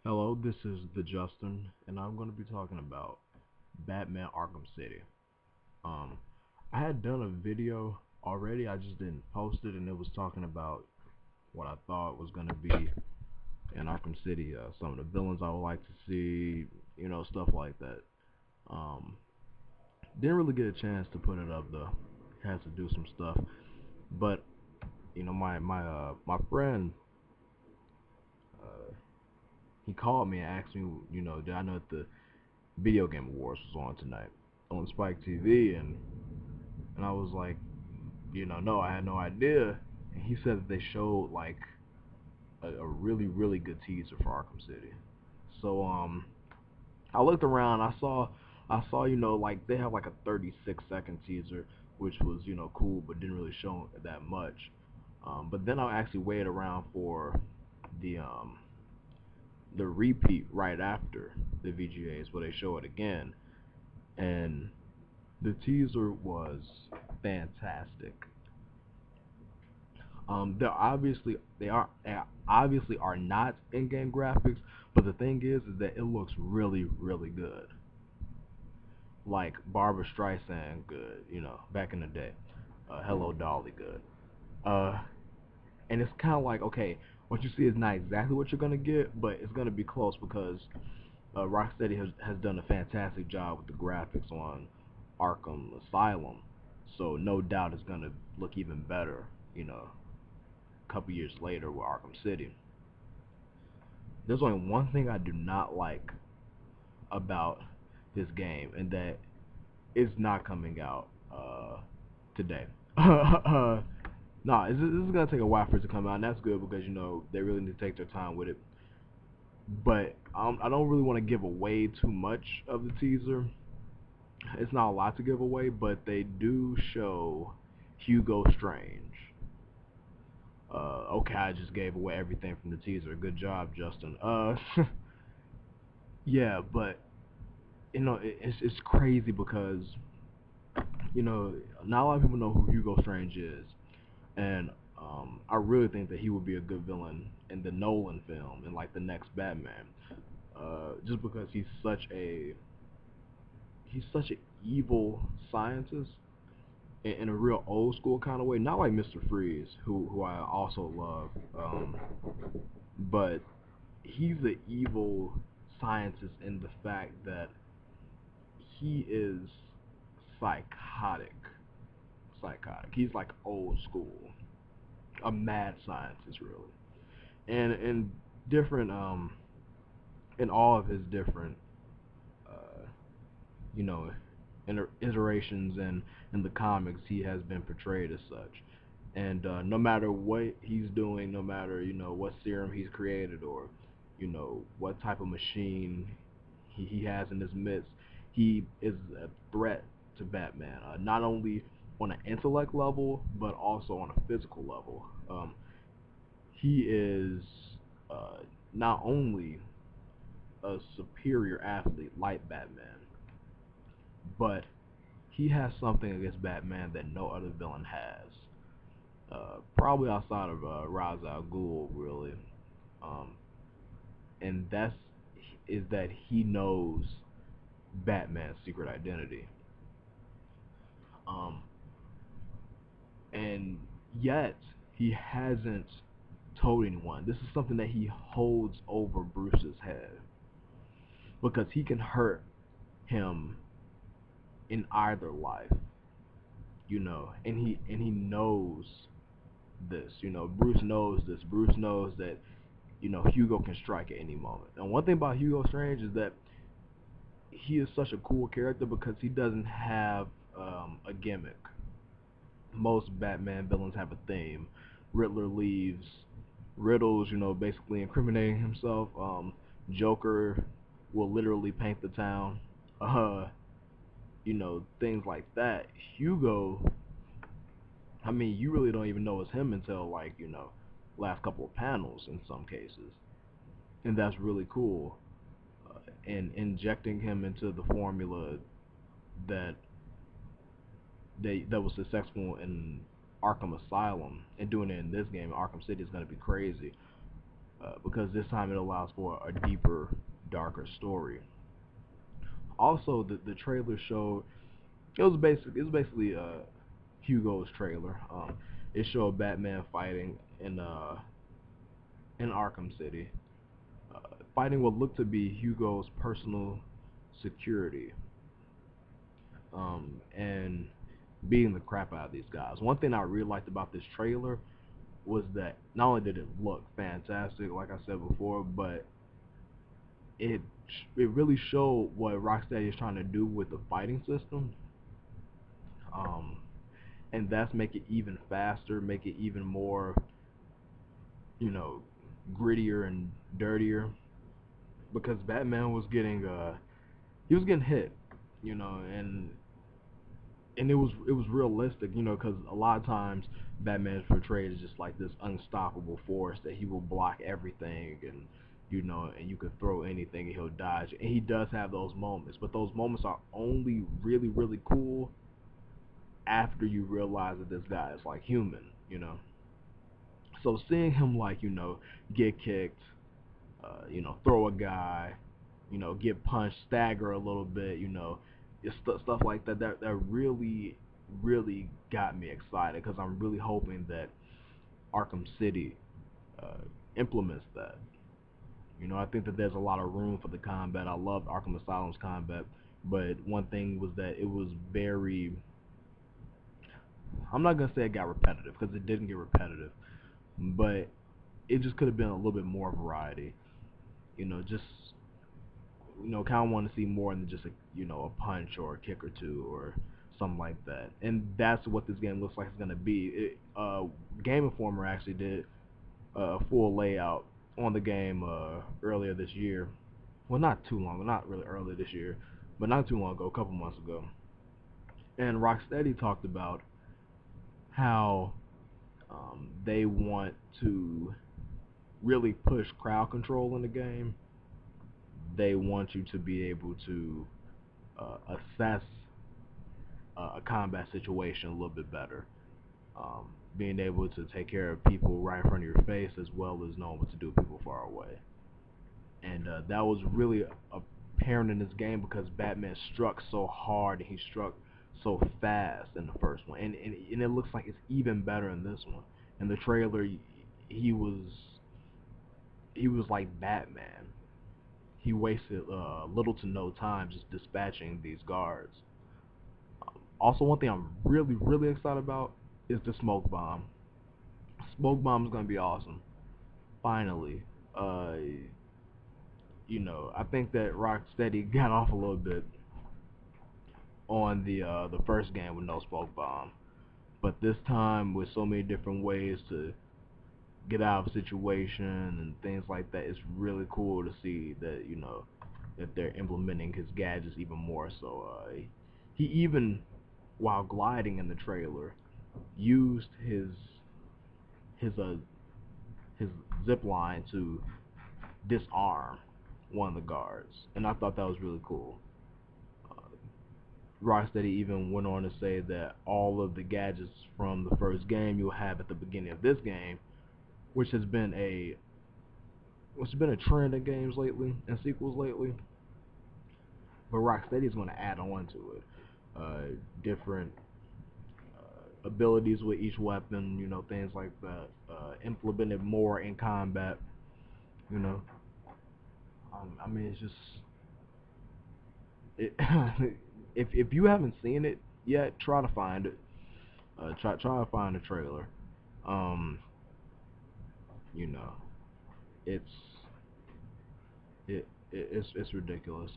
Hello, this is the Justin, and I'm going to be talking about Batman Arkham City. Um, I had done a video already, I just didn't post it, and it was talking about what I thought was going to be in Arkham City, some of the villains I would like to see, stuff like that. Um, didn't really get a chance to put it up though. Had to do some stuff, but my friend, uh, he called me and asked me, did I know that the Video Game Awards was on tonight on Spike TV, and I was like, no, I had no idea. And he said that they showed like a really really good teaser for Arkham City. So I looked around, I saw like they have like a 36-second teaser, which was cool, but didn't really show that much. But then I actually waited around for the um the repeat right after the VGAs where they show it again, and the teaser was fantastic. They obviously are not in-game graphics, but the thing is that it looks really really good, like Barbara Streisand good, back in the day. Hello Dolly good. Uh, and it's kind of like, okay, what you see is not exactly what you're gonna get, but it's gonna be close because Rocksteady has done a fantastic job with the graphics on Arkham Asylum, so no doubt it's gonna look even better, a couple years later with Arkham City. There's only one thing I do not like about this game, and that it's not coming out today. Nah, this is gonna take a while for it to come out, and that's good because they really need to take their time with it. But I don't really want to give away too much of the teaser. It's not a lot to give away, but they do show Hugo Strange. Okay, I just gave away everything from the teaser. Good job, Justin. Yeah, but it's crazy because not a lot of people know who Hugo Strange is, and I really think that he would be a good villain in the Nolan film and like the next Batman. Just because he's such an evil scientist in a real old school kind of way, not like Mr. Freeze, who I also love, but he's an evil scientist in the fact that he is psychotic. Psychotic. He's like old school, a mad scientist, really, and in different in all of his different uh, you know iterations and in the comics, he has been portrayed as such. And no matter what he's doing, no matter what serum he's created, or what type of machine he has in his midst, he is a threat to Batman. Not only on an intellect level, but also on a physical level. He is uh, not only a superior athlete like Batman, but he has something against Batman that no other villain has. Probably outside of Ra's al Ghul, really. Um, and that's is that he knows Batman's secret identity. Um, and yet he hasn't told anyone. This is something that he holds over Bruce's head because he can hurt him in either life, and he knows this. Bruce knows this. Bruce knows that Hugo can strike at any moment. And one thing about Hugo Strange is that he is such a cool character because he doesn't have a gimmick. Most Batman villains have a theme. Riddler leaves riddles, basically incriminating himself. Joker will literally paint the town. Uh, things like that. Hugo, I mean, you really don't even know it's him until like, last couple of panels in some cases. And that's really cool. And injecting him into the formula that that was successful in Arkham Asylum and doing it in this game, Arkham City, is going to be crazy. because this time it allows for a deeper, darker story. Also, the trailer showed it was basically Hugo's trailer. It showed Batman fighting in Arkham City, uh, fighting what looked to be Hugo's personal security, and beating the crap out of these guys. One thing I really liked about this trailer was that not only did it look fantastic, like I said before, but it it really showed what Rocksteady is trying to do with the fighting system. Um, and that's make it even faster, make it even more, you know, grittier and dirtier. Because Batman was getting he was getting hit, and it was realistic, because a lot of times Batman is portrayed as just like this unstoppable force that he will block everything, and you could throw anything and he'll dodge. And he does have those moments, but those moments are only really really cool after you realize that this guy is like human. So seeing him like get kicked, throw a guy, get punched, stagger a little bit, it's stuff like that. That really, really got me excited because I'm really hoping that Arkham City uh, implements that. I think that there's a lot of room for the combat. I loved Arkham Asylum's combat, but one thing was that it was very. I'm not gonna say it got repetitive because it didn't get repetitive, but it just could have been a little bit more variety. Just kind of want to see more than just a punch or a kick or two or something like that. And that's what this game looks like it's gonna be. Game Informer actually did a full layout on the game earlier this year. Well, not too long, not really earlier this year, but not too long ago, a couple months ago. And Rocksteady talked about how they want to really push crowd control in the game. They want you to be able to assess a combat situation a little bit better. Being able to take care of people right in front of your face as well as knowing what to do with people far away. And that was really apparent in this game because Batman struck so hard and he struck so fast in the first one. And it looks like it's even better in this one. In the trailer, he was he was like Batman. He wasted little to no time just dispatching these guards. Also, one thing I'm really, really excited about is the smoke bomb. Smoke bomb is gonna be awesome. Finally, uh, I think that Rocksteady got off a little bit on the first game with no smoke bomb, but this time with so many different ways to get out of a situation and things like that, it's really cool to see that that they're implementing his gadgets even more. So he even while gliding in the trailer used his uh his zip line to disarm one of the guards, and I thought that was really cool. Uh, Rocksteady even went on to say that all of the gadgets from the first game you'll have at the beginning of this game, which has been a trend in games lately and sequels lately, but Rocksteady is going to add on to it. Different abilities with each weapon, things like that. Implemented more in combat, you know. I mean, it's just it, if you haven't seen it yet, try to find it. Try to find the trailer. Um, you know, it's it's ridiculous.